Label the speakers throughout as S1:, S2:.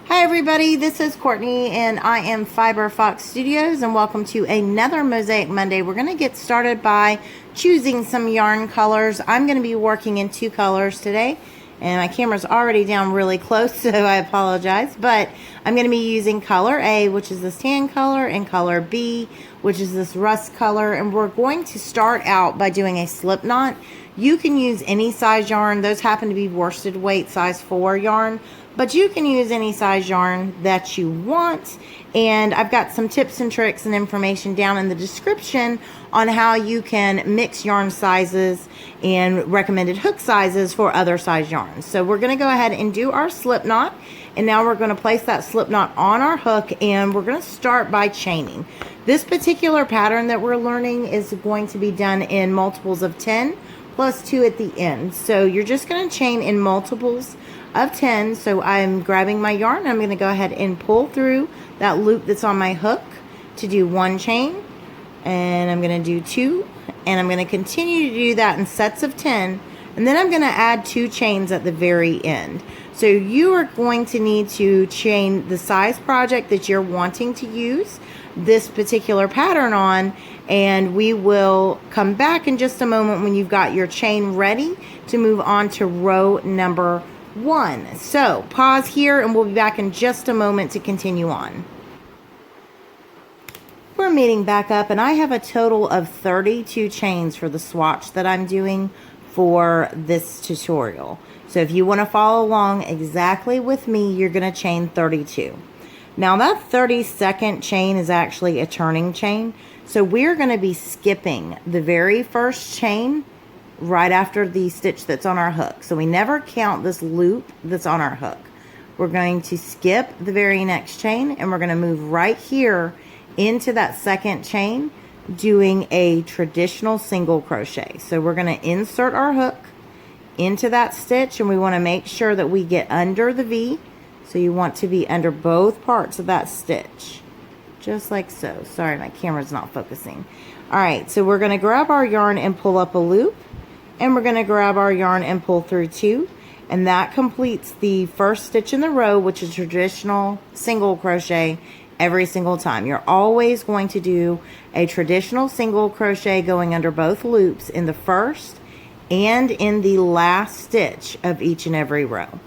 S1: Hi everybody, this is Courtney and I am Fiber Fox Studios and welcome to another Mosaic Monday. We're going to get started by choosing some yarn colors. I'm going to be working in two colors today and my camera's already down really close, so I apologize, but I'm going to be using color A, which is this tan color, and color B, which is this rust color, and we're going to start out by doing a slip knot. You can use any size yarn. Those happen to be worsted weight size 4 yarn, but you can use any size yarn that you want. And I've got some tips and tricks and information down in the description on how you can mix yarn sizes and recommended hook sizes for other size yarns. So we're going to go ahead and do our slip knot. And now we're going to place that slip knot on our hook and we're going to start by chaining. This particular pattern that we're learning is going to be done in multiples of 10 plus 2 at the end. So you're just going to chain in multiples of 10. So I'm grabbing my yarn and I'm going to go ahead and pull through that loop that's on my hook to do 1 chain, and I'm going to do 2, and I'm going to continue to do that in sets of 10, and then I'm going to add 2 chains at the very end. So you are going to need to chain the size project that you're wanting to use this particular pattern on, and we will come back in just a moment when you've got your chain ready to move on to row number 1. So pause here and we'll be back in just a moment to continue on. We're meeting back up and I have a total of 32 chains for the swatch that I'm doing for this tutorial. So if you want to follow along exactly with me, you're going to chain 32. Now that 32nd chain is actually a turning chain. So we're going to be skipping the very first chain right after the stitch that's on our hook. So we never count this loop that's on our hook. We're going to skip the very next chain and we're going to move right here into that second chain doing a traditional single crochet. So we're going to insert our hook into that stitch and we want to make sure that we get under the V. So you want to be under both parts of that stitch, just like so. Sorry, my camera's not focusing. All right, so we're going to grab our yarn and pull up a loop, and we're going to grab our yarn and pull through 2, and that completes the first stitch in the row, which is traditional single crochet every single time. You're always going to do a traditional single crochet going under both loops in the first and in the last stitch of each and every row.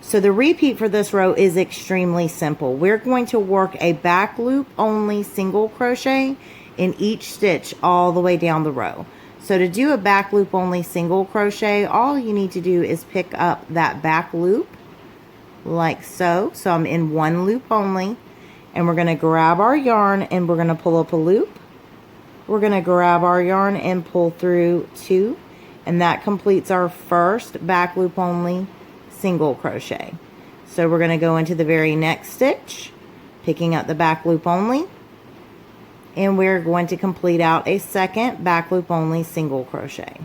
S1: So the repeat for this row is extremely simple. We're going to work a back loop only single crochet in each stitch all the way down the row. So to do a back loop only single crochet, all you need to do is pick up that back loop like so. So I'm in 1 loop only, and we're going to grab our yarn and we're going to pull up a loop. We're going to grab our yarn and pull through 2, and that completes our first back loop only single crochet. So we're going to go into the very next stitch, picking up the back loop only, and we're going to complete out a second back loop only single crochet.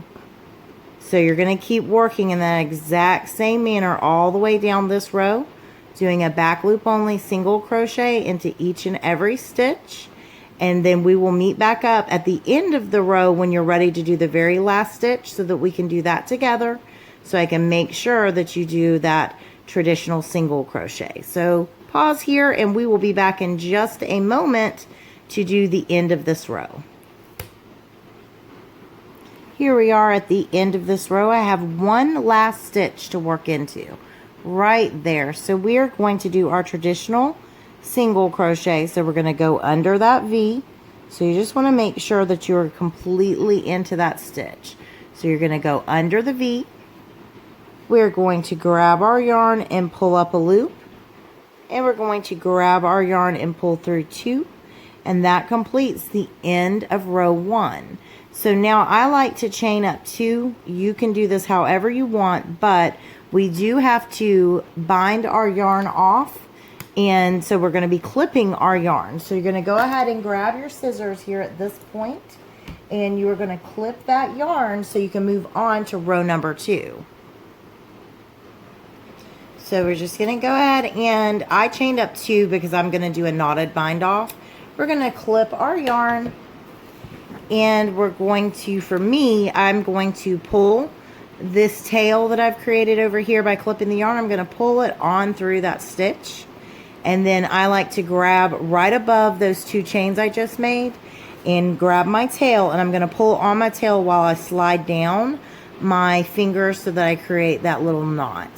S1: So you're going to keep working in that exact same manner all the way down this row, doing a back loop only single crochet into each and every stitch, and then we will meet back up at the end of the row when you're ready to do the very last stitch so that we can do that together, so I can make sure that you do that traditional single crochet. So pause here and we will be back in just a moment to do the end of this row. Here we are at the end of this row. I have one last stitch to work into right there. So we're going to do our traditional single crochet. So we're going to go under that V. So you just want to make sure that you're completely into that stitch. So you're going to go under the V. We're going to grab our yarn and pull up a loop. And we're going to grab our yarn and pull through 2. And that completes the end of row 1. So now I like to chain up 2. You can do this however you want, but we do have to bind our yarn off. And so we're going to be clipping our yarn. So you're going to go ahead and grab your scissors here at this point, and you are going to clip that yarn so you can move on to row number 2. So we're just going to go ahead, and I chained up 2 because I'm going to do a knotted bind off. We're going to clip our yarn, and we're going to, for me, I'm going to pull this tail that I've created over here by clipping the yarn. I'm going to pull it on through that stitch, And then I like to grab right above those 2 chains I just made and grab my tail, and I'm going to pull on my tail while I slide down my fingers so that I create that little knot.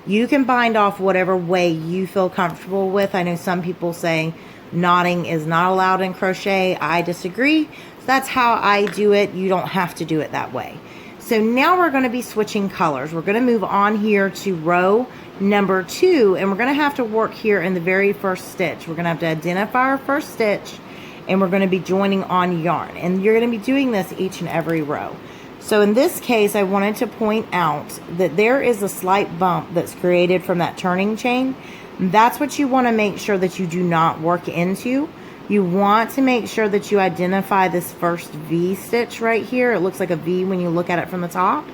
S1: You can bind off whatever way you feel comfortable with. I know some people say knotting is not allowed in crochet. I disagree. That's how I do it. You don't have to do it that way. So now we're going to be switching colors. We're going to move on here to row number 2, and we're going to have to work here in the very first stitch. We're going to have to identify our first stitch, and we're going to be joining on yarn. And you're going to be doing this each and every row. So in this case, I wanted to point out that there is a slight bump that's created from that turning chain. That's what you want to make sure that you do not work into. You want to make sure that you identify this first V stitch right here. It looks like a V when you look at it from the top.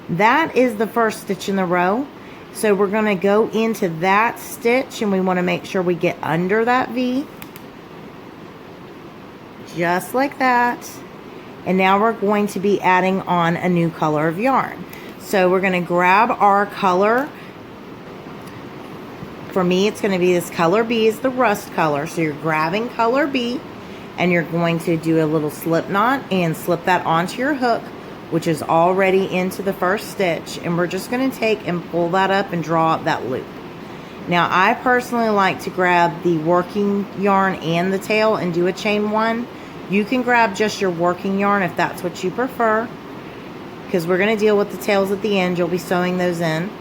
S1: That is the first stitch in the row. So we're going to go into that stitch, and we want to make sure we get under that V. Just like that. And now we're going to be adding on a new color of yarn. So we're going to grab our color. For me, it's going to be this color B, is the rust color. So you're grabbing color B, and you're going to do a little slip knot and slip that onto your hook, which is already into the first stitch. And we're just going to take and pull that up and draw up that loop. Now, I personally like to grab the working yarn and the tail and do a chain 1. You can grab just your working yarn if that's what you prefer, because we're going to deal with the tails at the end. You'll be sewing those in.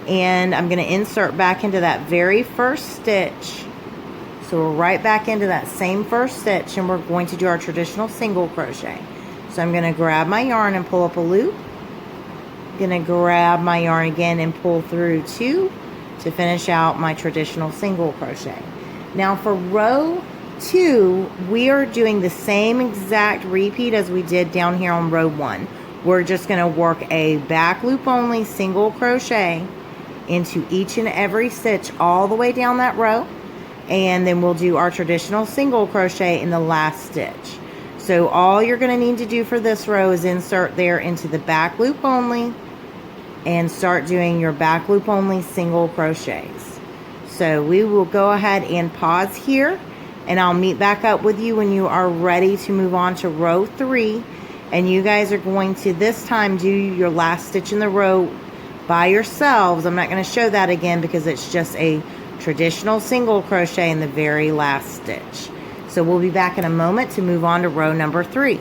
S1: And I'm going to insert back into that very first stitch. So we're right back into that same first stitch, and we're going to do our traditional single crochet. So I'm going to grab my yarn and pull up a loop. Going to grab my yarn again and pull through 2 to finish out my traditional single crochet. Now for row 2, we are doing the same exact repeat as we did down here on row 1. We're just going to work a back loop only single crochet into each and every stitch all the way down that row, and then we'll do our traditional single crochet in the last stitch. So all you're going to need to do for this row is insert there into the back loop only and start doing your back loop only single crochets. So we will go ahead and pause here, and I'll meet back up with you when you are ready to move on to row 3. And you guys are going to this time do your last stitch in the row by yourselves. I'm not going to show that again because it's just a traditional single crochet in the very last stitch. So we'll be back in a moment to move on to row number 3.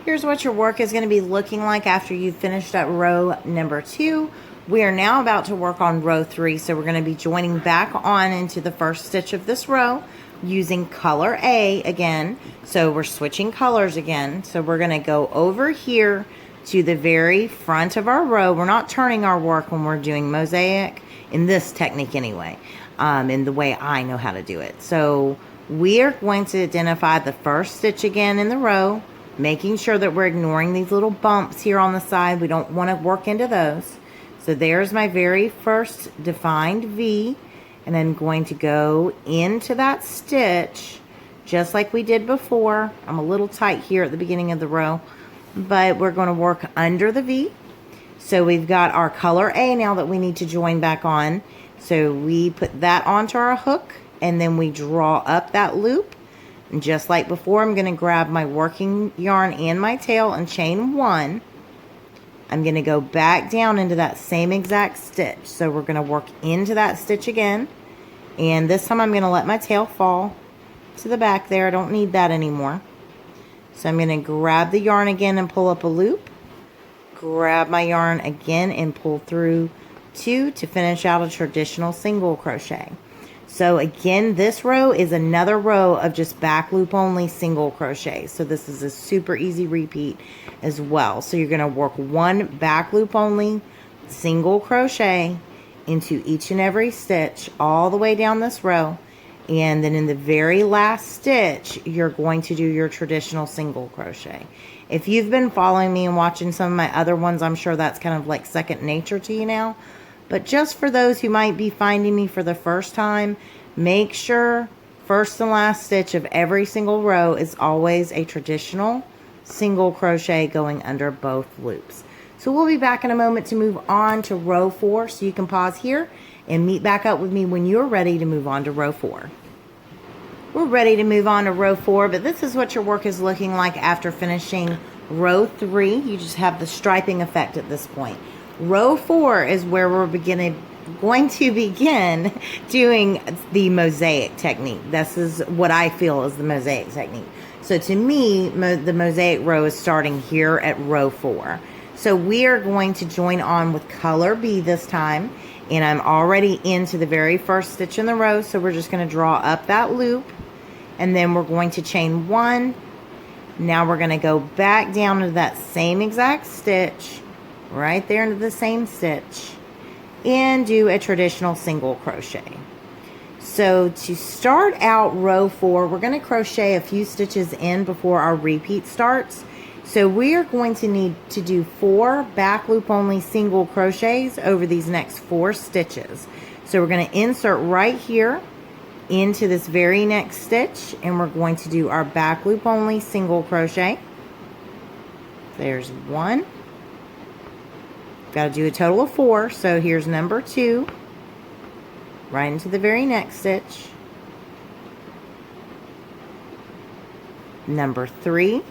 S1: Here's what your work is going to be looking like after you've finished up row number 2. We are now about to work on row 3, so we're going to be joining back on into the first stitch of this row using color A again. So we're switching colors again. So we're going to go over here to the very front of our row. We're not turning our work when we're doing mosaic, in this technique anyway, in the way I know how to do it. So we are going to identify the first stitch again in the row, making sure that we're ignoring these little bumps here on the side. We don't want to work into those. So there's my very first defined V, and I'm going to go into that stitch just like we did before. I'm a little tight here at the beginning of the row, but we're going to work under the V. So we've got our color A now that we need to join back on. So we put that onto our hook, and then we draw up that loop. And just like before, I'm going to grab my working yarn and my tail and chain 1. I'm going to go back down into that same exact stitch. So we're going to work into that stitch again. And this time I'm going to let my tail fall to the back there. I don't need that anymore. So I'm going to grab the yarn again and pull up a loop. Grab my yarn again and pull through 2 to finish out a traditional single crochet. So again, this row is another row of just back loop only single crochet. So this is a super easy repeat as well. So you're going to work one back loop only single crochet into each and every stitch all the way down this row. And then in the very last stitch, you're going to do your traditional single crochet. If you've been following me and watching some of my other ones, I'm sure that's kind of like second nature to you now. But just for those who might be finding me for the first time, make sure first and last stitch of every single row is always a traditional single crochet going under both loops. So we'll be back in a moment to move on to row 4. So you can pause here and meet back up with me when you're ready to move on to row 4. We're ready to move on to row 4, but this is what your work is looking like after finishing row 3. You just have the striping effect at this point. Row 4 is where we're going to begin doing the mosaic technique. This is what I feel is the mosaic technique. So to me, the mosaic row is starting here at row 4. So we are going to join on with color B this time, and I'm already into the very first stitch in the row, so we're just going to draw up that loop, and then we're going to chain 1. Now we're going to go back down to that same exact stitch, right there into the same stitch, and do a traditional single crochet. So to start out row 4, we're going to crochet a few stitches in before our repeat starts. So we are going to need to do 4 back loop only single crochets over these next 4 stitches. So we're going to insert right here into this very next stitch, and we're going to do our back loop only single crochet. There's 1. Got to do a total of 4, so here's number 2, right into the very next stitch, number 3,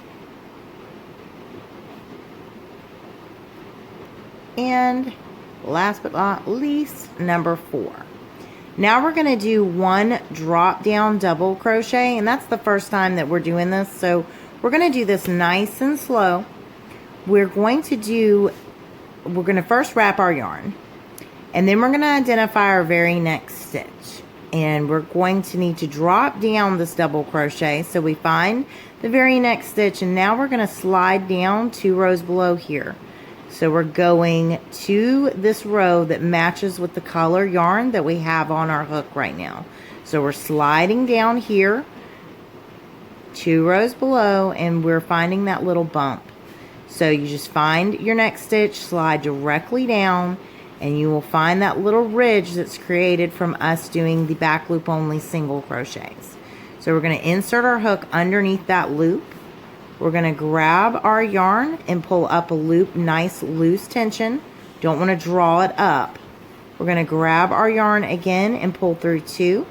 S1: and last but not least, number 4. Now we're going to do 1 drop down double crochet, and that's the first time that we're doing this, so we're going to do this nice and slow. We're going to first wrap our yarn, and then we're going to identify our very next stitch, and we're going to need to drop down this double crochet. So we find the very next stitch, and now we're going to slide down 2 rows below here. So we're going to this row that matches with the color yarn that we have on our hook right now. So we're sliding down here 2 rows below, and we're finding that little bump. So you just find your next stitch, slide directly down, and you will find that little ridge that's created from us doing the back loop only single crochets. So we're going to insert our hook underneath that loop. We're going to grab our yarn and pull up a loop, nice loose tension. Don't want to draw it up. We're going to grab our yarn again and pull through 2.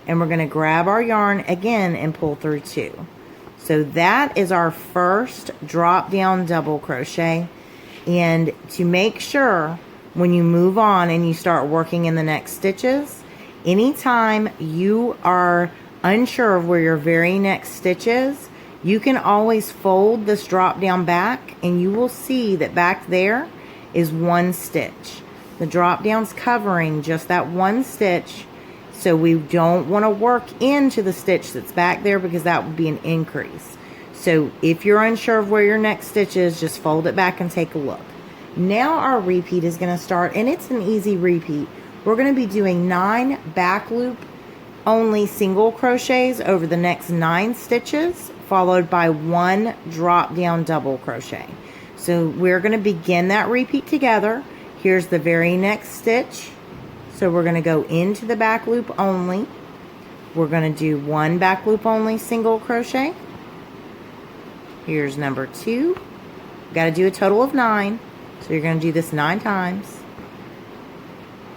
S1: And we're going to grab our yarn again and pull through 2. So that is our first drop down double crochet. And to make sure when you move on and you start working in the next stitches, anytime you are unsure of where your very next stitch is, you can always fold this drop down back, and you will see that back there is 1 stitch. The drop down's covering just that 1 stitch, so we don't want to work into the stitch that's back there because that would be an increase. So if you're unsure of where your next stitch is, just fold it back and take a look. Now our repeat is going to start, and it's an easy repeat. We're going to be doing 9 back loop only single crochets over the next 9 stitches, followed by 1 drop down double crochet. So we're going to begin that repeat together. Here's the very next stitch. So we're going to go into the back loop only. We're going to do 1 back loop only single crochet. Here's number 2. Got to do a total of 9. So you're going to do this 9 times.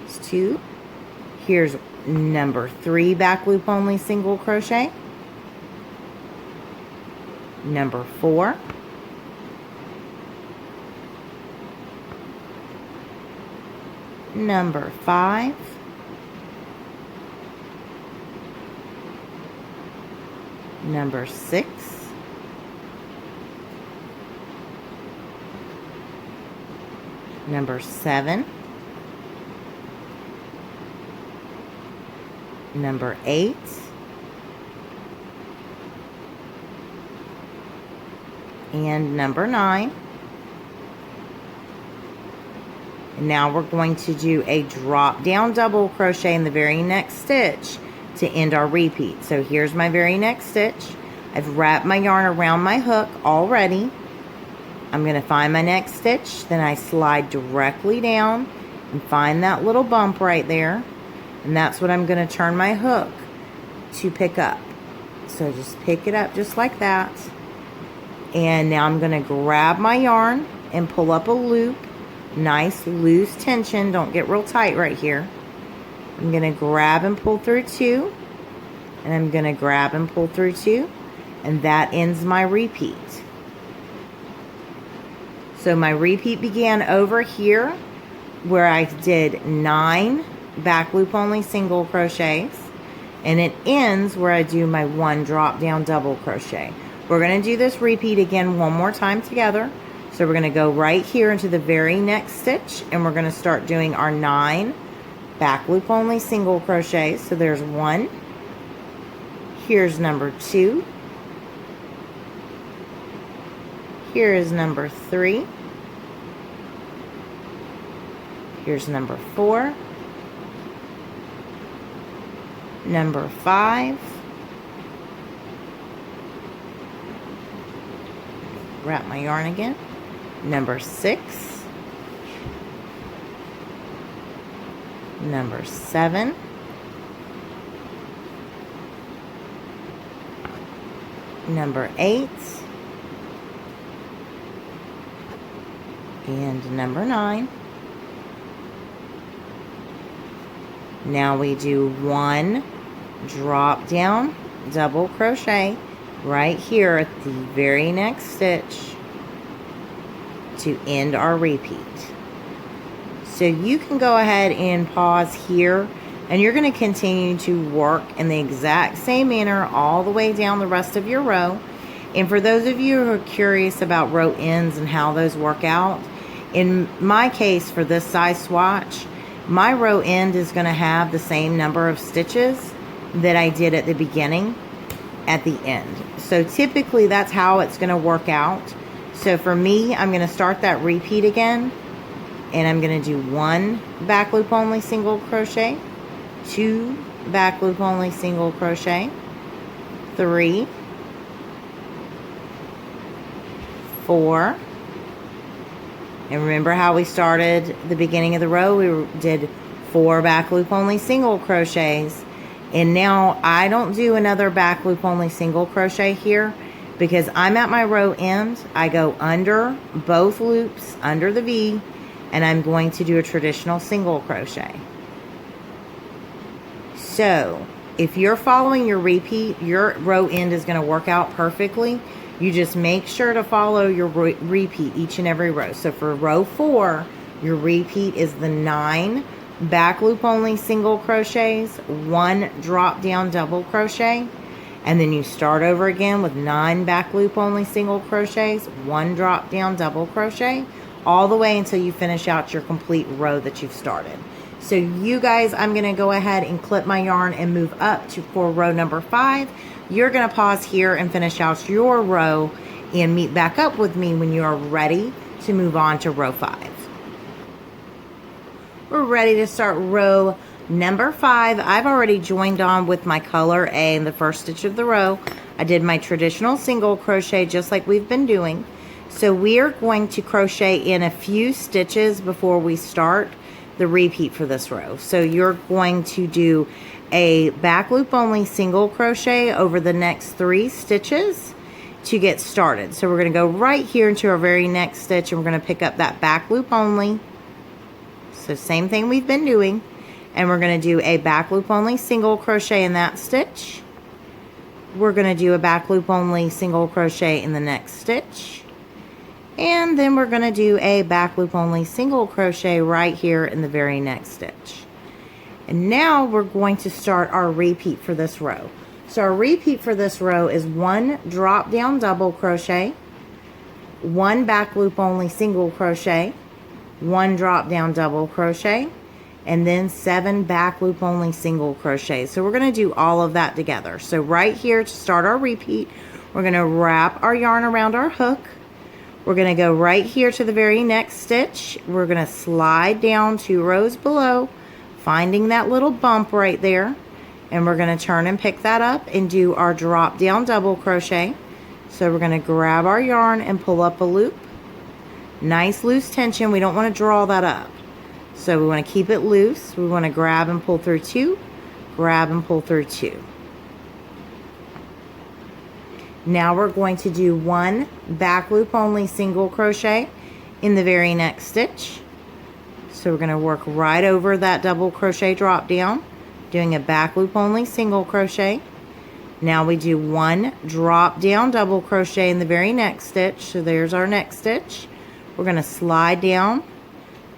S1: It's 2. Here's number 3 back loop only single crochet. Number 4. Number 5. Number 6. Number 7. Number 8. And number 9. And now we're going to do a drop down double crochet in the very next stitch to end our repeat. So here's my very next stitch. I've wrapped my yarn around my hook already. I'm going to find my next stitch, then I slide directly down and find that little bump right there, and that's what I'm going to turn my hook to pick up. So just pick it up just like that. And now I'm going to grab my yarn and pull up a loop Nice loose tension. Don't get real tight right here. I'm going to grab and pull through 2. And I'm going to grab and pull through 2. And that ends my repeat. So my repeat began over here where I did 9 back loop only single crochets. And it ends where I do my 1 drop down double crochet. We're going to do this repeat again one more time together. So we're going to go right here into the very next stitch, and we're going to start doing our 9 back loop only single crochets. So there's 1. Here's number 2. Here is number 3. Here's number 4. Number 5. Wrap my yarn again. Number 6. Number 7. Number 8. And number 9. Now we do 1 drop down double crochet right here at the very next stitch to end our repeat. So you can go ahead and pause here, and you're going to continue to work in the exact same manner all the way down the rest of your row. And for those of you who are curious about row ends and how those work out, in my case for this size swatch, my row end is going to have the same number of stitches that I did at the beginning at the end. So typically that's how it's going to work out. So for me, I'm going to start that repeat again, and I'm going to do 1 back loop only single crochet, 2 back loop only single crochet, 3, 4, and remember how we started the beginning of the row? We did 4 back loop only single crochets. And now I don't do another back loop only single crochet here because I'm at my row end. I go under both loops, under the V, and I'm going to do a traditional single crochet. So if you're following your repeat, your row end is going to work out perfectly. You just make sure to follow your repeat each and every row. So for row 4, your repeat is the 9 back loop only single crochets, 1 drop down double crochet, and then you start over again with 9 back loop only single crochets, 1 drop down double crochet, all the way until you finish out your complete row that you've started. So you guys, I'm going to go ahead and clip my yarn and move up to for row number 5. You're going to pause here and finish out your row and meet back up with me when you are ready to move on to row 5. We're ready to start row number 5. I've already joined on with my color A in the first stitch of the row. I did my traditional single crochet just like we've been doing. So we are going to crochet in a few stitches before we start the repeat for this row. So you're going to do a back loop only single crochet over the next 3 stitches to get started. So we're going to go right here into our very next stitch, and we're going to pick up that back loop only. So same thing we've been doing, and we're going to do a back loop only single crochet in that stitch. We're going to do a back loop only single crochet in the next stitch, and then we're going to do a back loop only single crochet right here in the very next stitch. And now we're going to start our repeat for this row. So our repeat for this row is 1 drop down double crochet, 1 back loop only single crochet, 1 drop down double crochet, and then 7 back loop only single crochet. So we're going to do all of that together. So right here to start our repeat, we're going to wrap our yarn around our hook. We're going to go right here to the very next stitch. We're going to slide down 2 rows below, finding that little bump right there, and we're going to turn and pick that up and do our drop down double crochet. So we're going to grab our yarn and pull up a loop. Nice loose tension. We don't want to draw that up. So we want to keep it loose. We want to grab and pull through 2, grab and pull through 2. Now we're going to do 1 back loop only single crochet in the very next stitch. So we're going to work right over that double crochet drop down, doing a back loop only single crochet. Now we do one drop down double crochet in the very next stitch. So there's our next stitch. We're going to slide down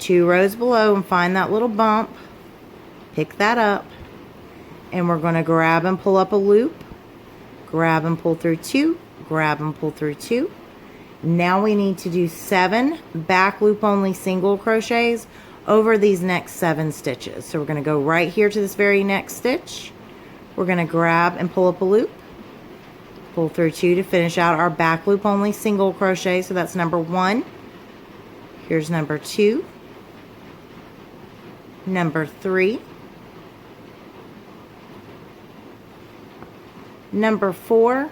S1: 2 rows below and find that little bump, pick that up, and we're going to grab and pull up a loop, grab and pull through 2, grab and pull through 2. Now we need to do 7 back loop only single crochets over these next 7 stitches. So we're going to go right here to this very next stitch. We're going to grab and pull up a loop, pull through 2 to finish out our back loop only single crochet. So that's number 1. Here's number 2, number 3, number 4,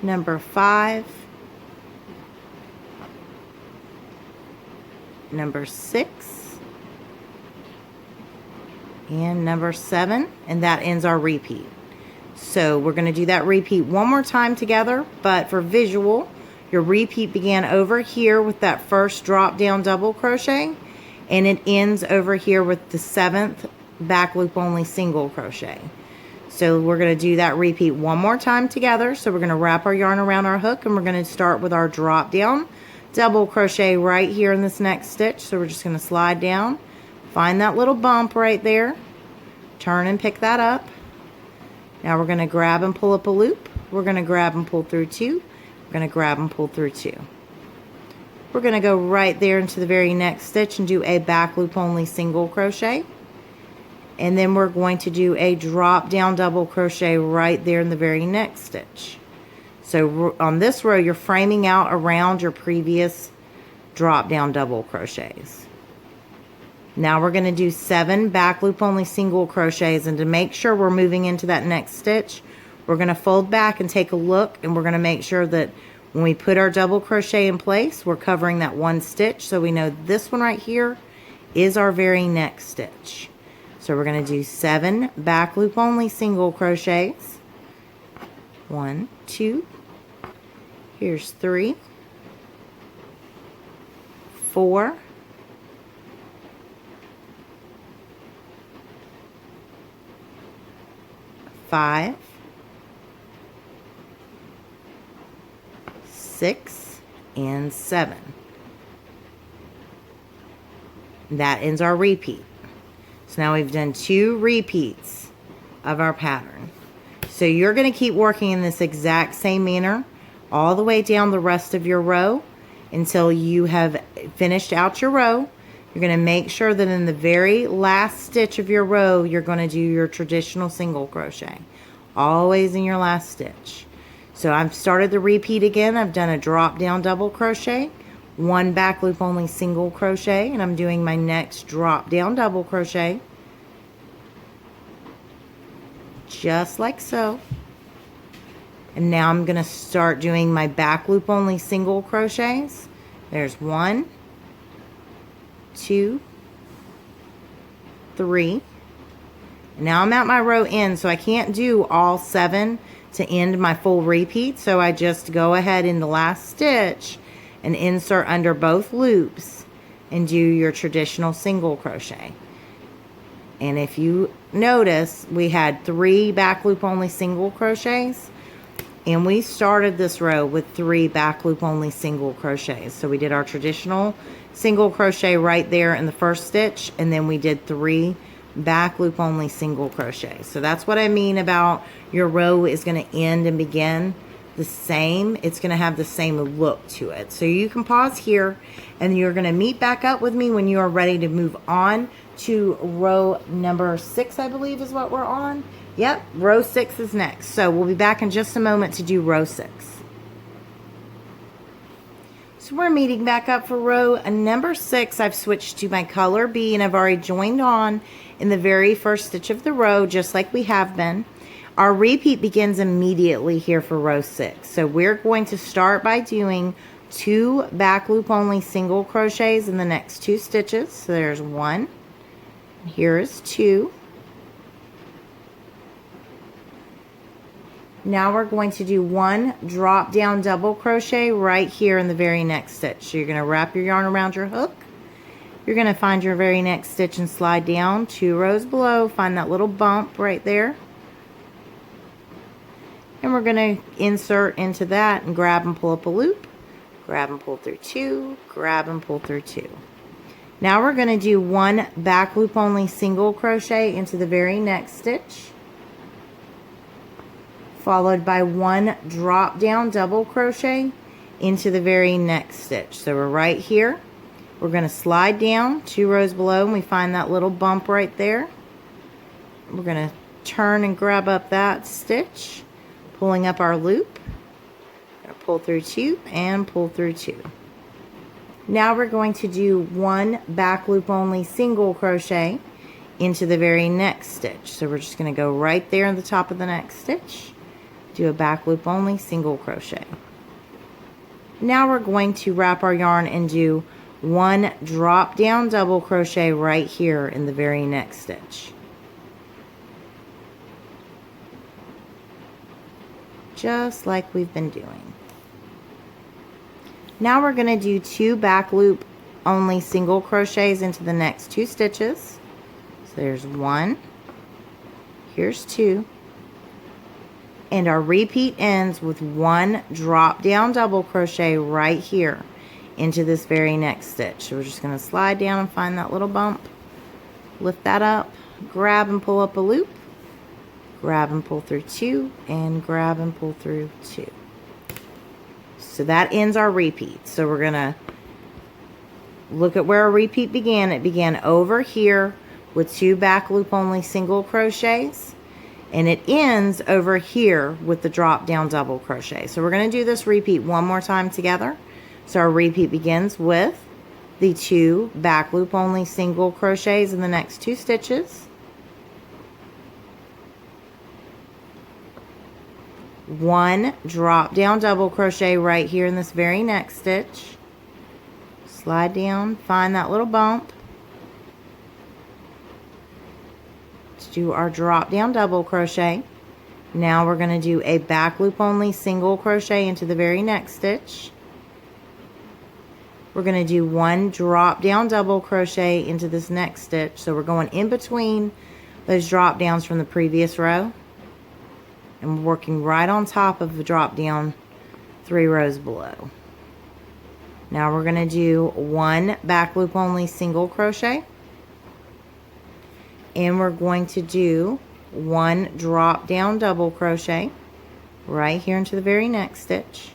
S1: number 5, number 6, and number 7, and that ends our repeat. So we're going to do that repeat one more time together, but for visual, your repeat began over here with that first drop down double crochet, and it ends over here with the 7th back loop only single crochet. So we're going to do that repeat one more time together. So we're going to wrap our yarn around our hook, and we're going to start with our drop down double crochet right here in this next stitch. So we're just going to slide down, find that little bump right there, turn and pick that up. Now we're going to grab and pull up a loop. We're going to grab and pull through 2. We're going to grab and pull through 2. We're going to go right there into the very next stitch and do a back loop only single crochet. And then we're going to do a drop down double crochet right there in the very next stitch. So on this row, you're framing out around your previous drop down double crochets. Now we're going to do 7 back loop only single crochets, and to make sure we're moving into that next stitch, we're going to fold back and take a look, and we're going to make sure that when we put our double crochet in place, we're covering that one stitch, so we know this one right here is our very next stitch. So we're going to do 7 back loop only single crochets. 1, 2, here's 3, 4, 5, 6, and 7. That ends our repeat. So now we've done 2 repeats of our pattern. So you're going to keep working in this exact same manner all the way down the rest of your row until you have finished out your row. You're going to make sure that in the very last stitch of your row, you're going to do your traditional single crochet. Always in your last stitch. So I've started the repeat again. I've done a drop down double crochet, 1 back loop only single crochet, and I'm doing my next drop down double crochet. Just like so. And now I'm going to start doing my back loop only single crochets. There's 1, 2, 3. Now I'm at my row end, so I can't do all 7 to end my full repeat. So I just go ahead in the last stitch and insert under both loops and do your traditional single crochet. And if you notice, we had 3 back loop only single crochets, and we started this row with 3 back loop only single crochets. So we did our traditional single crochet right there in the first stitch, and then we did 3 back loop only single crochet. So that's what I mean about your row is going to end and begin the same. It's going to have the same look to it. So you can pause here, and you're going to meet back up with me when you are ready to move on to row number 6, I believe is what we're on. Yep, row 6 is next. So we'll be back in just a moment to do row 6. So we're meeting back up for row number 6. I've switched to my color B, and I've already joined on in the very first stitch of the row, just like we have been. Our repeat begins immediately here for row 6. So we're going to start by doing 2 back loop only single crochets in the next 2 stitches. So there's 1, here is 2, Now we're going to do one drop down double crochet right here in the very next stitch. So you're going to wrap your yarn around your hook. You're going to find your very next stitch and slide down 2 rows below. Find that little bump right there. And we're going to insert into that and grab and pull up a loop. Grab and pull through 2. Grab and pull through 2. Now we're going to do one back loop only single crochet into the very next stitch, followed by one drop down double crochet into the very next stitch. So we're right here. We're going to slide down 2 rows below and we find that little bump right there. We're going to turn and grab up that stitch, pulling up our loop. Going to pull through 2 and pull through 2. Now we're going to do one back loop only single crochet into the very next stitch. So we're just going to go right there in the top of the next stitch, do a back loop only single crochet. Now we're going to wrap our yarn and do one drop down double crochet right here in the very next stitch. Just like we've been doing. Now we're going to do 2 back loop only single crochets into the next 2 stitches. So there's 1, here's 2, and our repeat ends with one drop down double crochet right here into this very next stitch. So we're just going to slide down and find that little bump, lift that up, grab and pull up a loop, grab and pull through 2, and grab and pull through 2. So that ends our repeat. So we're going to look at where our repeat began. It began over here with 2 back loop only single crochets, and it ends over here with the drop down double crochet. So we're going to do this repeat one more time together. So our repeat begins with the 2 back loop only single crochets in the next 2 stitches, one drop down double crochet right here in this very next stitch, slide down, find that little bump to do our drop down double crochet. Now we're going to do a back loop only single crochet into the very next stitch. We're going to do one drop down double crochet into this next stitch. So we're going in between those drop downs from the previous row and working right on top of the drop down 3 rows below. Now we're going to do one back loop only single crochet, and we're going to do one drop down double crochet right here into the very next stitch.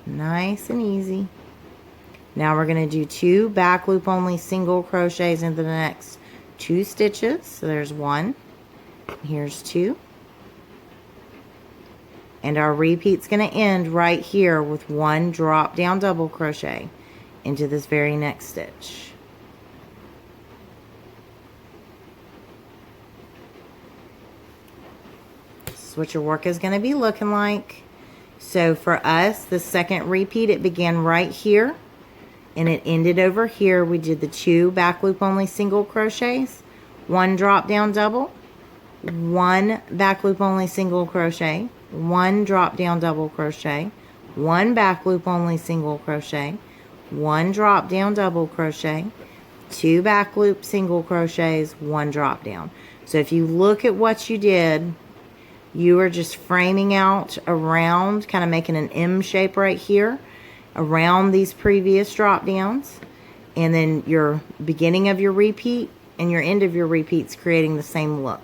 S1: Nice and easy. Now we're going to do 2 back loop only single crochets into the next 2 stitches. So there's 1, here's 2, and our repeat's going to end right here with one drop down double crochet into this very next stitch. This is what your work is going to be looking like. So for us, the second repeat, it began right here and it ended over here. We did the 2 back loop only single crochets, 1 drop down double, 1 back loop only single crochet, 1 drop down double crochet, 1 back loop only single crochet, 1 drop down double crochet, 2 back loop single crochets, 1 drop down. So if you look at what you did, you are just framing out around, kind of making an M shape right here around these previous drop downs, and then your beginning of your repeat and your end of your repeats creating the same look.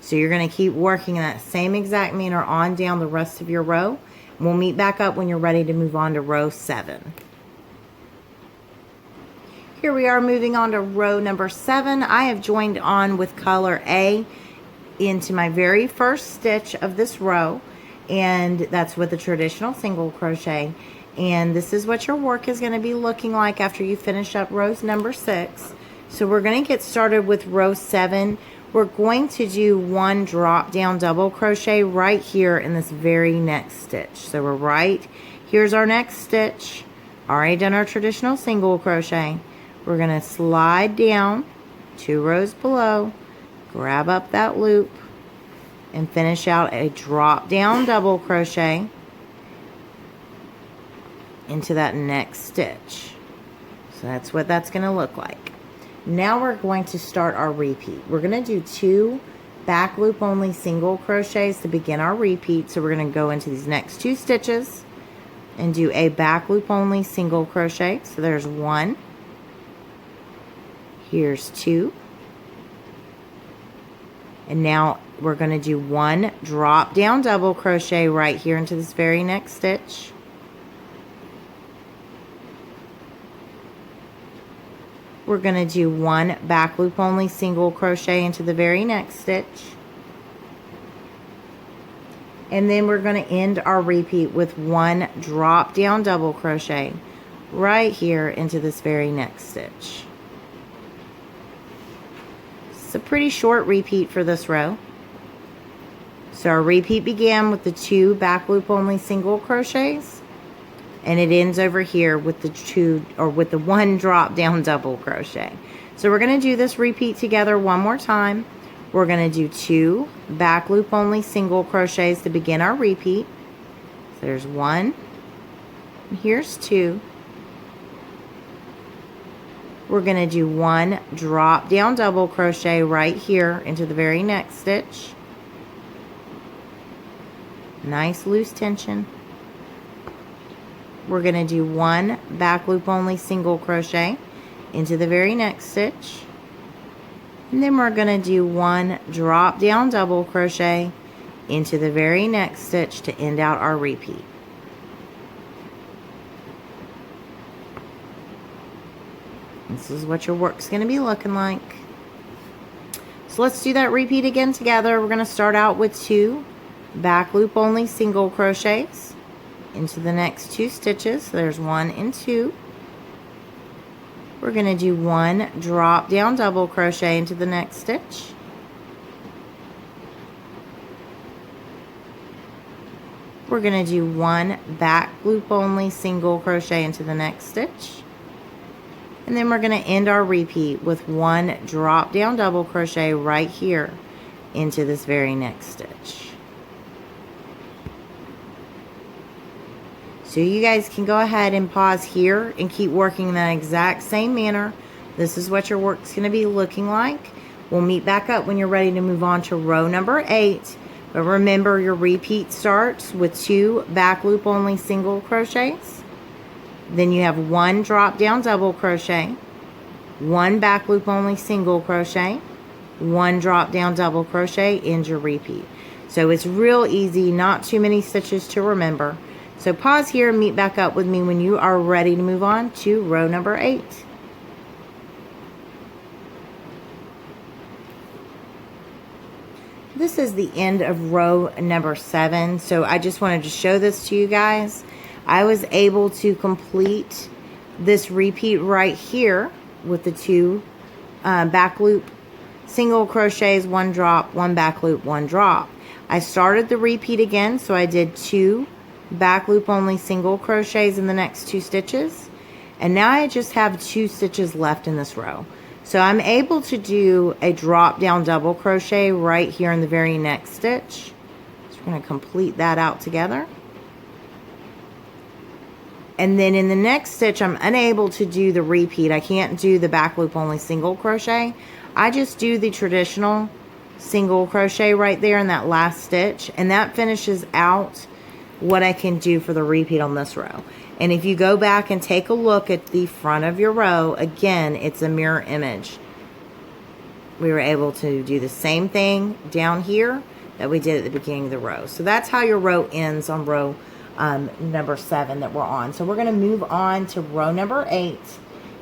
S1: So you're going to keep working in that same exact manner on down the rest of your row. We'll meet back up when you're ready to move on to row 7. Here we are moving on to row number 7. I have joined on with color A into my very first stitch of this row, and that's with a traditional single crochet. And this is what your work is going to be looking like after you finish up rows number 6. So we're going to get started with row 7. We're going to do 1 drop down double crochet right here in this very next stitch. So we're right here's our next stitch, already done our traditional single crochet. We're going to slide down 2 rows below, grab up that loop and finish out a drop down double crochet into that next stitch. So that's what that's going to look like. Now we're going to start our repeat. We're going to do 2 back loop only single crochets to begin our repeat. So we're going to go into these next 2 stitches and do a back loop only single crochet. So there's 1, here's 2, and now we're going to do 1 drop down double crochet right here into this very next stitch. We're going to do 1 back loop only single crochet into the very next stitch. And then we're going to end our repeat with 1 drop down double crochet right here into this very next stitch. It's a pretty short repeat for this row. So our repeat began with the 2 back loop only single crochets, and it ends over here with the 1 drop down double crochet. So we're going to do this repeat together one more time. We're going to do 2 back loop only single crochets to begin our repeat. So there's 1, and here's 2. We're going to do 1 drop down double crochet right here into the very next stitch. Nice loose tension. We're going to do 1 back loop only single crochet into the very next stitch. And then we're going to do 1 drop down double crochet into the very next stitch to end out our repeat. This is what your work's going to be looking like. So let's do that repeat again together. We're going to start out with 2 back loop only single crochets into the next 2 stitches. So there's 1 and 2. We're going to do 1 drop down double crochet into the next stitch. We're going to do 1 back loop only single crochet into the next stitch. And then we're going to end our repeat with 1 drop down double crochet right here into this very next stitch. So you guys can go ahead and pause here and keep working in that exact same manner. This is what your work's going to be looking like. We'll meet back up when you're ready to move on to row number 8. But remember, your repeat starts with 2 back loop only single crochets. Then you have 1 drop down double crochet, 1 back loop only single crochet, 1 drop down double crochet, end your repeat. So it's real easy, not too many stitches to remember. So pause here and meet back up with me when you are ready to move on to row number 8. This is the end of row number 7. So I just wanted to show this to you guys. I was able to complete this repeat right here with the 2 back loop single crochets, 1 drop, 1 back loop, 1 drop. I started the repeat again, so I did 2 back loop only single crochets in the next 2 stitches, and now I just have 2 stitches left in this row. So I'm able to do a drop down double crochet right here in the very next stitch. So we're going to complete that out together. And then in the next stitch, I'm unable to do the repeat. I can't do the back loop only single crochet. I just do the traditional single crochet right there in that last stitch, and that finishes out what I can do for the repeat on this row. And if you go back and take a look at the front of your row, again, it's a mirror image. We were able to do the same thing down here that we did at the beginning of the row. So that's how your row ends on row number 7 that we're on. So we're going to move on to row number 8.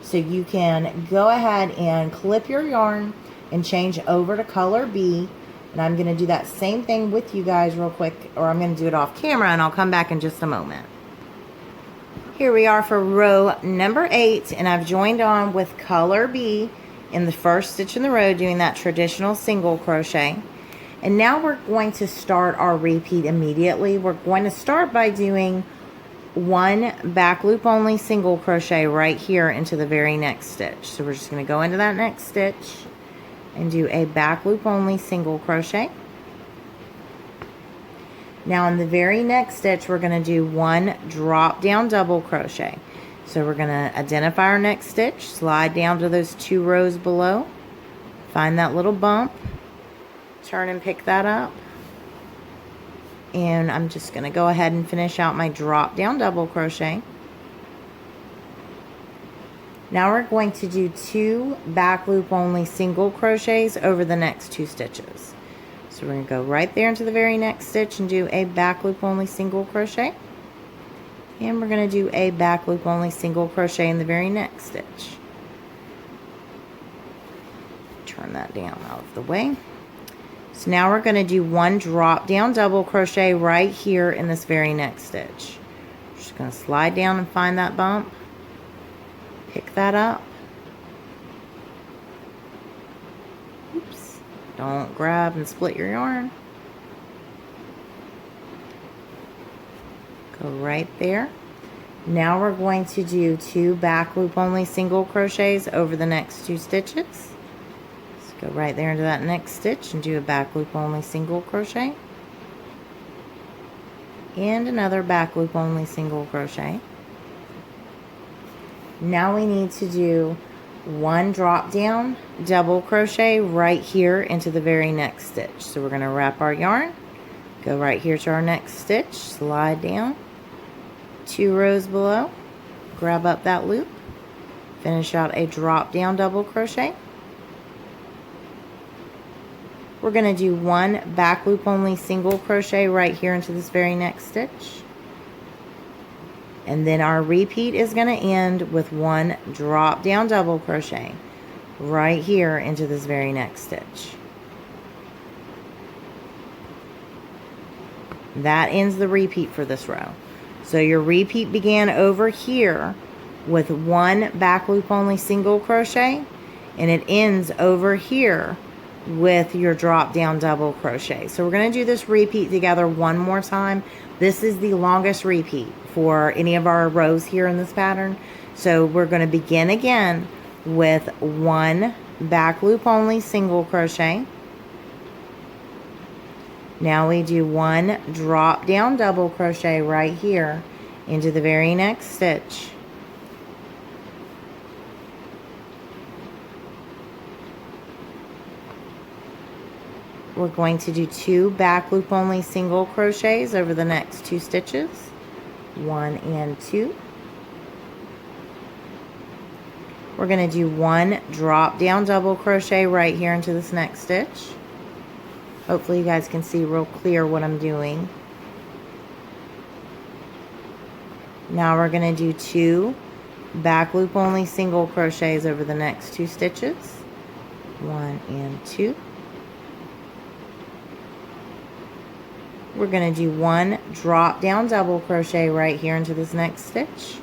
S1: So you can go ahead and clip your yarn and change over to color B. And I'm going to do that same thing with you guys real quick, or I'm going to do it off camera, and I'll come back in just a moment. Here we are for row number 8, and I've joined on with color B in the first stitch in the row, doing that traditional single crochet. And now we're going to start our repeat immediately. We're going to start by doing 1 back loop only single crochet right here into the very next stitch. So we're just going to go into that next stitch, and do a back loop only single crochet. Now in the very next stitch, we're going to do one drop down double crochet. So we're going to identify our next stitch, slide down to those 2 rows below, find that little bump, turn and pick that up. And I'm just going to go ahead and finish out my drop down double crochet. Now we're going to do 2 back loop only single crochets over the next 2 stitches. So we're going to go right there into the very next stitch and do a back loop only single crochet. And we're going to do a back loop only single crochet in the very next stitch. Turn that down out of the way. So now we're going to do 1 drop down double crochet right here in this very next stitch. Just going to slide down and find that bump. Pick that up. Oops. Don't grab and split your yarn. Go right there. Now we're going to do 2 back loop only single crochets over the next 2 stitches. Let's go right there into that next stitch and do a back loop only single crochet. And another back loop only single crochet. Now we need to do 1 drop down double crochet right here into the very next stitch. So we're going to wrap our yarn, go right here to our next stitch, slide down, 2 rows below, grab up that loop, finish out a drop down double crochet. We're going to do 1 back loop only single crochet right here into this very next stitch. And then our repeat is going to end with 1 drop down double crochet right here into this very next stitch. That ends the repeat for this row. So your repeat began over here with 1 back loop only single crochet, and it ends over here with your drop down double crochet. So we're going to do this repeat together one more time. This is the longest repeat for any of our rows here in this pattern. So we're going to begin again with 1 back loop only single crochet. Now we do 1 drop down double crochet right here into the very next stitch. We're going to do 2 back loop only single crochets over the next 2 stitches, 1 and 2. We're going to do 1 drop down double crochet right here into this next stitch. Hopefully you guys can see real clear what I'm doing. Now we're going to do 2 back loop only single crochets over the next 2 stitches, 1 and 2. We're going to do 1 drop down double crochet right here into this next stitch.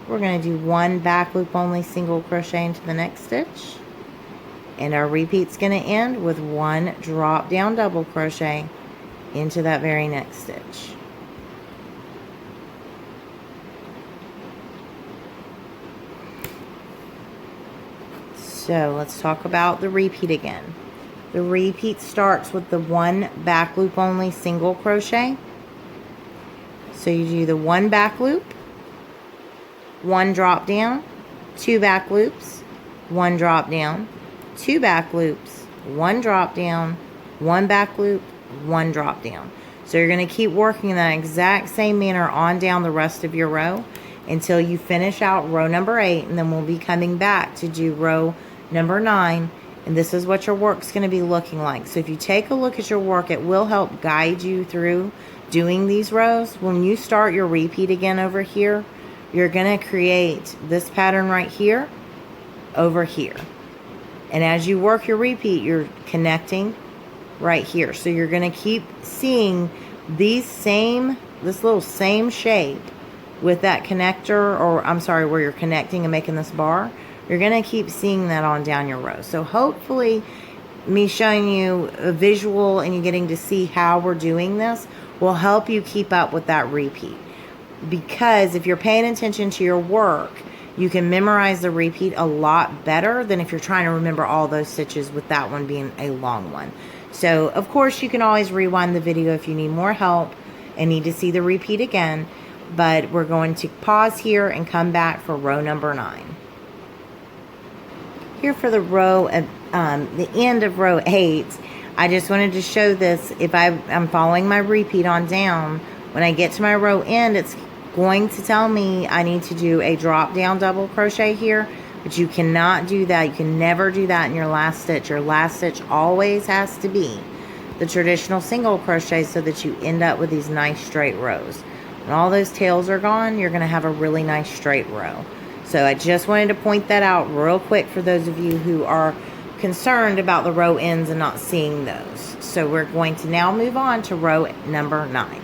S1: We're going to do 1 back loop only single crochet into the next stitch. And our repeat's going to end with 1 drop down double crochet into that very next stitch. So let's talk about the repeat again. The repeat starts with the 1 back loop only single crochet. So you do the 1 back loop, 1 drop down, 2 back loops, 1 drop down, 2 back loops, 1 drop down, 1 back loop, 1 drop down. So you're going to keep working in that exact same manner on down the rest of your row until you finish out row number 8, and then we'll be coming back to do row number 9, and this is what your work's going to be looking like. So if you take a look at your work, it will help guide you through doing these rows. When you start your repeat again over here, you're going to create this pattern right here over here, and as you work your repeat, you're connecting right here. So you're going to keep seeing this little same shape with that connector, or I'm sorry, where you're connecting and making this bar. You're going to keep seeing that on down your row. So hopefully me showing you a visual and you getting to see how we're doing this will help you keep up with that repeat. because if you're paying attention to your work, you can memorize the repeat a lot better than if you're trying to remember all those stitches with that one being a long one. So, of course, you can always rewind the video if you need more help and need to see the repeat again. But we're going to pause here and come back for row number 9. Here for the row of the end of row 8, I just wanted to show this. If I'm following my repeat on down, when I get to my row end, it's going to tell me I need to do a drop down double crochet here, but you cannot do that. You can never do that in your last stitch. Your last stitch always has to be the traditional single crochet so that you end up with these nice straight rows. When all those tails are gone, you're going to have a really nice straight row. So I just wanted to point that out real quick for those of you who are concerned about the row ends and not seeing those. So we're going to now move on to row number 9.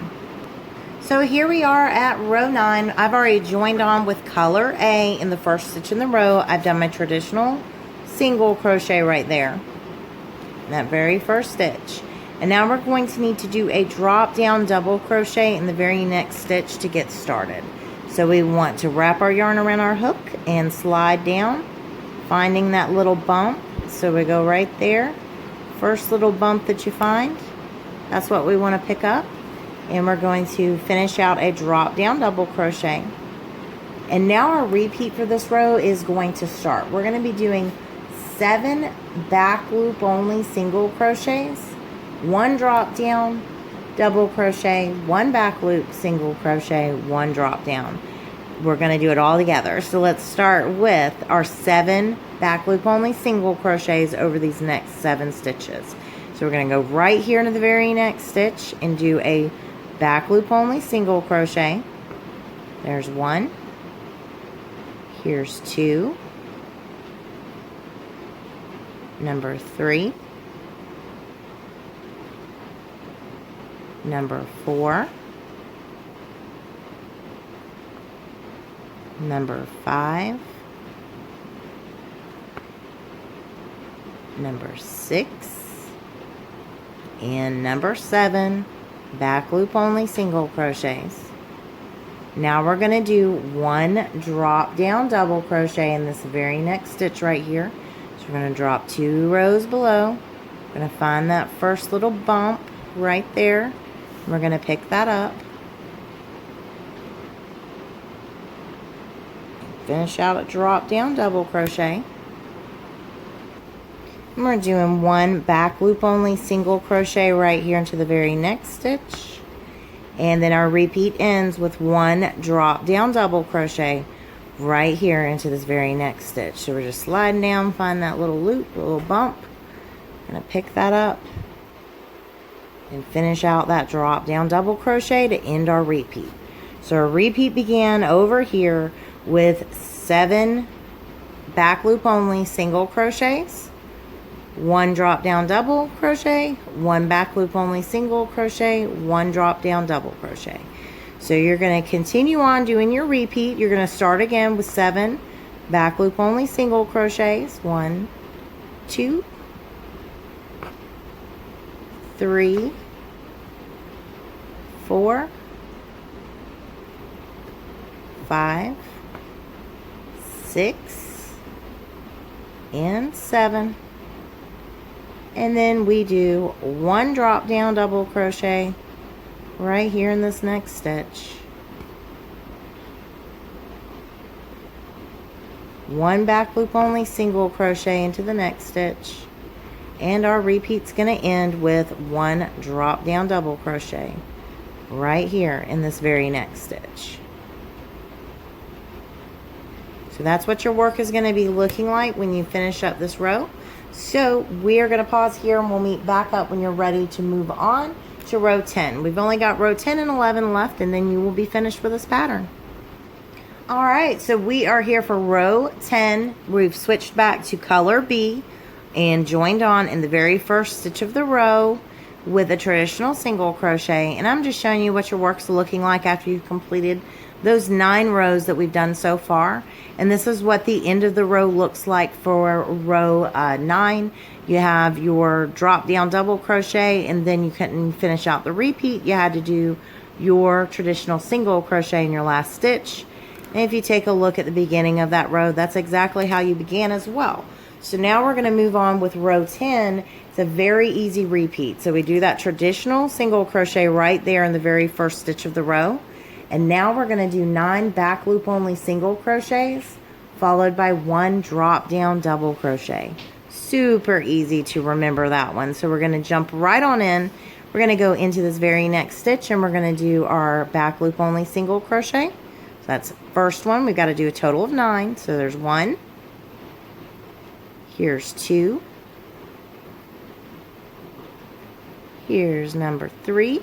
S1: So here we are at row 9. I've already joined on with color A in the first stitch in the row. I've done my traditional single crochet right there in that very first stitch. And now we're going to need to do a drop down double crochet in the very next stitch to get started. So we want to wrap our yarn around our hook and slide down, finding that little bump. So we go right there. First little bump that you find, that's what we want to pick up. And we're going to finish out a drop down double crochet. And now our repeat for this row is going to start. We're going to be doing 7 back loop only single crochets, 1 drop down double crochet, 1 back loop single crochet, 1 drop down. We're going to do it all together. So let's start with our 7 back loop only single crochets over these next 7 stitches. So we're going to go right here into the very next stitch and do a back loop only single crochet. There's 1. Here's 2. Number 3. Number 4. Number 5. Number 6. And number 7. Back loop only single crochets. Now we're going to do 1 drop down double crochet in this very next stitch right here. So we're going to drop 2 rows below. We're going to find that first little bump right there. We're going to pick that up. Finish out a drop down double crochet. And we're doing 1 back loop only single crochet right here into the very next stitch. And then our repeat ends with 1 drop down double crochet right here into this very next stitch. So we're just sliding down, find that little loop, little bump. Gonna pick that up and finish out that drop down double crochet to end our repeat. So our repeat began over here with 7 back loop only single crochets, 1 drop down double crochet, 1 back loop only single crochet, 1 drop down double crochet. So you're going to continue on doing your repeat. You're going to start again with 7 back loop only single crochets. 1, 2, 3, 4, 5, 6, and 7. And then we do 1 drop down double crochet right here in this next stitch. 1 back loop only single crochet into the next stitch. And our repeat's going to end with 1 drop down double crochet right here in this very next stitch. So that's what your work is going to be looking like when you finish up this row. So we are going to pause here and we'll meet back up when you're ready to move on to row 10. We've only got row 10 and 11 left, and then you will be finished with this pattern. All right, so we are here for row 10. We've switched back to color B and joined on in the very first stitch of the row with a traditional single crochet. And I'm just showing you what your work's looking like after you've completed those 9 rows that we've done so far. And this is what the end of the row looks like for row 9. You have your drop down double crochet, and then you couldn't finish out the repeat. You had to do your traditional single crochet in your last stitch. And if you take a look at the beginning of that row, that's exactly how you began as well. So now we're going to move on with row 10. It's a very easy repeat. So we do that traditional single crochet right there in the very first stitch of the row. And now we're going to do 9 back loop only single crochets followed by 1 drop down double crochet. Super easy to remember that one. So we're going to jump right on in. We're going to go into this very next stitch and we're going to do our back loop only single crochet. So that's the first one. We've got to do a total of 9. So there's 1. Here's 2. Here's number 3.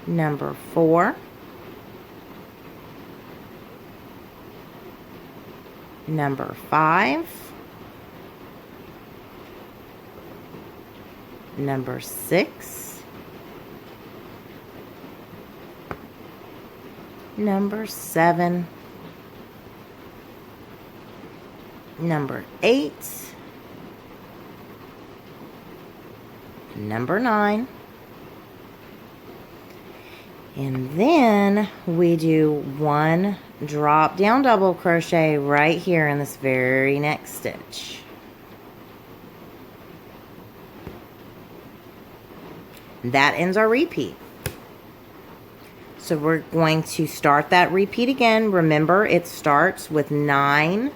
S1: Number 4. Number 5. Number 6. Number 7. Number 8. Number 9. And then we do 1 drop down double crochet right here in this very next stitch. That ends our repeat. So we're going to start that repeat again. Remember, it starts with 9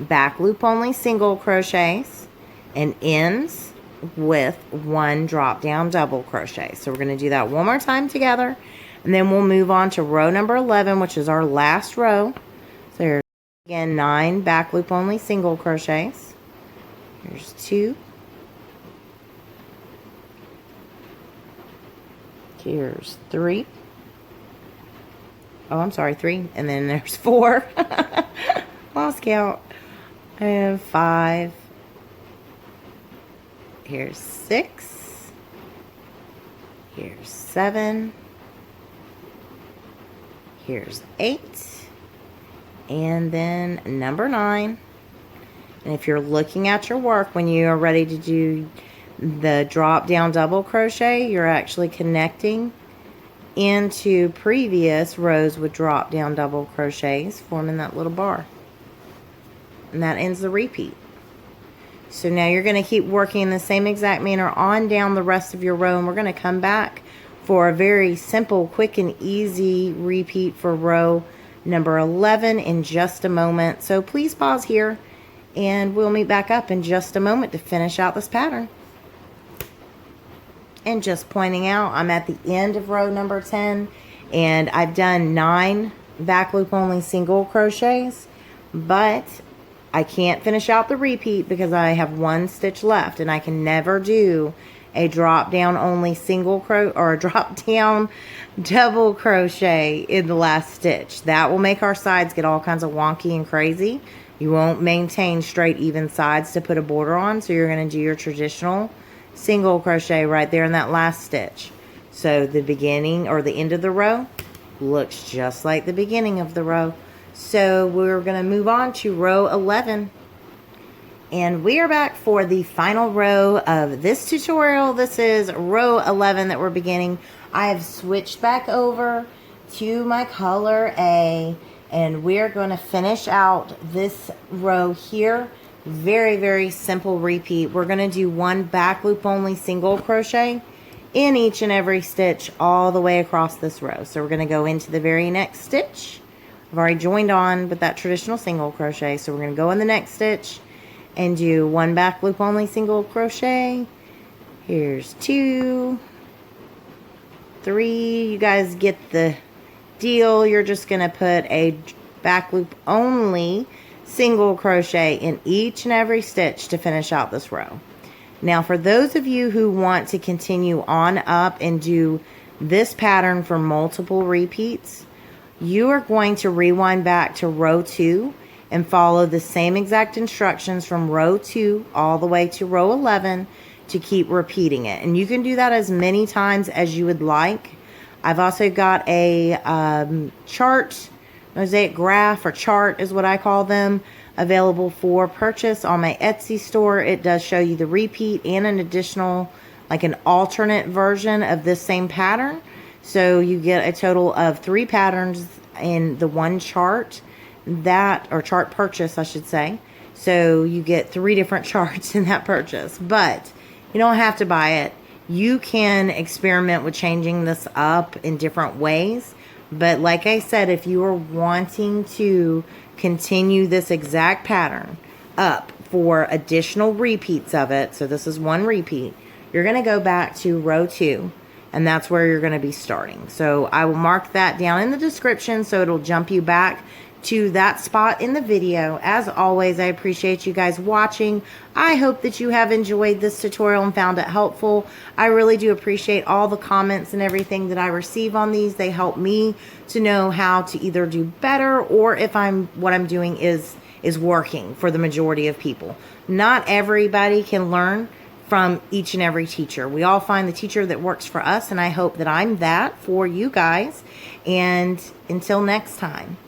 S1: back loop only single crochets and ends with 1 drop down double crochet. So we're going to do that one more time together, and then we'll move on to row number 11, which is our last row. So there's again 9 back loop only single crochets. Here's 2. Here's 3. Oh, I'm sorry, 3. And then there's 4. Lost count. And 5. Here's 6. Here's 7. Here's 8. And then number 9. And if you're looking at your work when you are ready to do the drop down double crochet, you're actually connecting into previous rows with drop down double crochets, forming that little bar. And that ends the repeat. So now you're going to keep working in the same exact manner on down the rest of your row, and we're going to come back for a very simple, quick and easy repeat for row number 11 in just a moment. So please pause here and we'll meet back up in just a moment to finish out this pattern. And just pointing out, I'm at the end of row number 10 and I've done 9 back loop only single crochets, but I can't finish out the repeat because I have 1 stitch left, and I can never do a drop down only single crochet or a drop down double crochet in the last stitch. That will make our sides get all kinds of wonky and crazy. You won't maintain straight even sides to put a border on, so you're going to do your traditional single crochet right there in that last stitch. So the beginning or the end of the row looks just like the beginning of the row. So we're going to move on to row 11, and we are back for the final row of this tutorial. This is row 11 that we're beginning. I have switched back over to my color A, and we're going to finish out this row here. Very, very simple repeat. We're going to do 1 back loop only single crochet in each and every stitch all the way across this row. So we're going to go into the very next stitch. I've already joined on with that traditional single crochet, so we're going to go in the next stitch and do 1 back loop only single crochet. Here's 2, 3. You guys get the deal. You're just going to put a back loop only single crochet in each and every stitch to finish out this row. Now for those of you who want to continue on up and do this pattern for multiple repeats, you are going to rewind back to row 2 and follow the same exact instructions from row 2 all the way to row 11 to keep repeating it. And you can do that as many times as you would like. I've also got a chart, Mosaic graph or chart is what I call them, available for purchase on my Etsy store. It does show you the repeat and an additional like an alternate version of this same pattern. So you get a total of 3 patterns in the one chart, or chart purchase, I should say. So you get 3 different charts in that purchase, but you don't have to buy it. You can experiment with changing this up in different ways. But like I said, if you are wanting to continue this exact pattern up for additional repeats of it, so this is 1 repeat, you're going to go back to row 2, and that's where you're going to be starting. So I will mark that down in the description so it'll jump you back to that spot in the video. As always, I appreciate you guys watching. I hope that you have enjoyed this tutorial and found it helpful. I really do appreciate all the comments and everything that I receive on these. They help me to know how to either do better, or if what I'm doing is working for the majority of people. Not everybody can learn from each and every teacher. We all find the teacher that works for us, and I hope that I'm that for you guys. And until next time,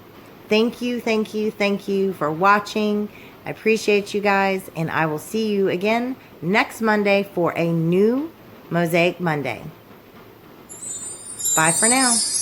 S1: thank you for watching. I appreciate you guys, and I will see you again next Monday for a new Mosaic Monday. Bye for now.